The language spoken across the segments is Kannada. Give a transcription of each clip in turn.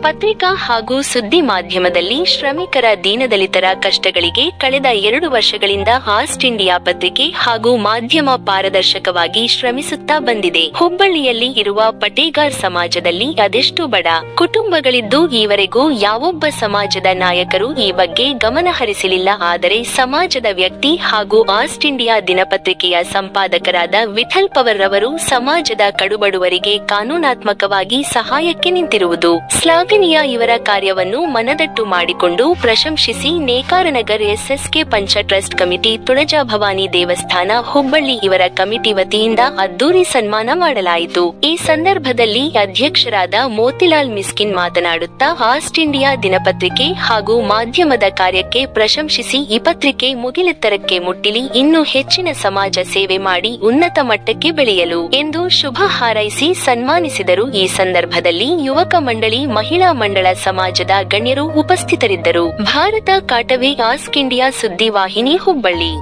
ಪತ್ರಿಕಾ ಹಾಗೂ ಸುದ್ದಿ ಮಾಧ್ಯಮದಲ್ಲಿ ಶ್ರಮಿಕರ ದೀನದಲಿತರ ಕಷ್ಟಗಳಿಗೆ ಕಳೆದ 2 ವರ್ಷಗಳಿಂದ ಆಸ್ಟ್ ಇಂಡಿಯಾ ಪತ್ರಿಕೆ ಹಾಗೂ ಮಾಧ್ಯಮ ಪಾರದರ್ಶಕವಾಗಿ ಶ್ರಮಿಸುತ್ತಾ ಬಂದಿದೆ. ಹುಬ್ಬಳ್ಳಿಯಲ್ಲಿ ಇರುವ ಪಟೇಗಾರ್ ಸಮಾಜದಲ್ಲಿ ಅದೆಷ್ಟು ಬಡ ಕುಟುಂಬಗಳಿದ್ದು ಈವರೆಗೂ ಯಾವೊಬ್ಬ ಸಮಾಜದ ನಾಯಕರು ಈ ಬಗ್ಗೆ ಗಮನ ಹರಿಸಲಿಲ್ಲ. ಆದರೆ ಸಮಾಜದ ವ್ಯಕ್ತಿ ಹಾಗೂ ಆಸ್ಟ್ ಇಂಡಿಯಾ ದಿನಪತ್ರಿಕೆಯ ಸಂಪಾದಕರಾದ ವಿಠಲ್ ಪವರ್ ರವರು ಸಮಾಜದ ಕಡುಬಡವರಿಗೆ ಕಾನೂನಾತ್ಮಕವಾಗಿ ಸಹಾಯಕ್ಕೆ ನಿಂತಿರುವುದು ಶ್ಲಾಘನೀಯ. ಇವರ ಕಾರ್ಯವನ್ನು ಮನದಟ್ಟು ಮಾಡಿಕೊಂಡು ಪ್ರಶಂಸಿಸಿ ನೇಕಾರನಗರ್ SSK ಪಂಚ ಟ್ರಸ್ಟ್ ಕಮಿಟಿ, ತುಳಜಾ ಭವಾನಿ ದೇವಸ್ಥಾನ ಹುಬ್ಬಳ್ಳಿ ಇವರ ಕಮಿಟಿ ವತಿಯಿಂದ ಅದ್ದೂರಿ ಸನ್ಮಾನ ಮಾಡಲಾಯಿತು. ಈ ಸಂದರ್ಭದಲ್ಲಿ ಅಧ್ಯಕ್ಷರಾದ ಮೋತಿಲಾಲ್ ಮಿಸ್ಕಿನ್ ಮಾತನಾಡುತ್ತಾ ಆಸ್ಟ್ ಇಂಡಿಯಾ ದಿನಪತ್ರಿಕೆ ಹಾಗೂ ಮಾಧ್ಯಮದ ಕಾರ್ಯಕ್ಕೆ ಪ್ರಶಂಸಿಸಿ ಈ ಪತ್ರಿಕೆ ಮುಗಿಲೆತ್ತರಕ್ಕೆ ಮುಟ್ಟಿಲಿ, ಇನ್ನೂ ಹೆಚ್ಚಿನ ಸಮಾಜ ಸೇವೆ ಮಾಡಿ ಉನ್ನತ ಮಟ್ಟಕ್ಕೆ ಬೆಳೆಯಲು ಎಂದು ಶುಭ ಹಾರೈಸಿ ಸನ್ಮಾನಿಸಿದರು. ಈ ಸಂದರ್ಭದಲ್ಲಿ ಯುವಕ ಮಂಡಳಿ, ಮಹಿಳಾ ಮಂಡಳ, ಸಮಾಜದ ಗಣ್ಯರು ಉಪಸ್ಥಿತರಿದ್ದರು. ಭಾರತ ಕಾಟವೆ, ಆಸ್ಕ್ ಇಂಡಿಯಾ ಸುದ್ದಿವಾಹಿನಿ ಹುಬ್ಬಳ್ಳಿ.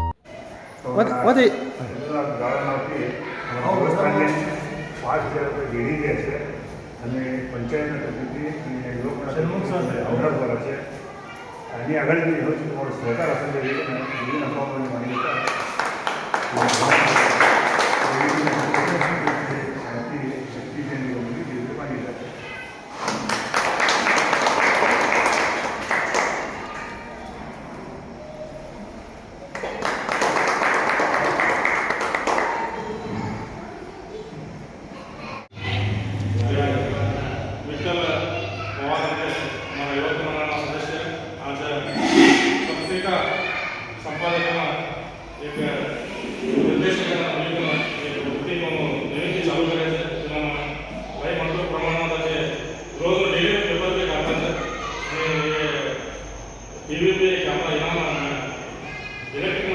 टीवी पे कैमरा यहाँ इलेक्ट्रिक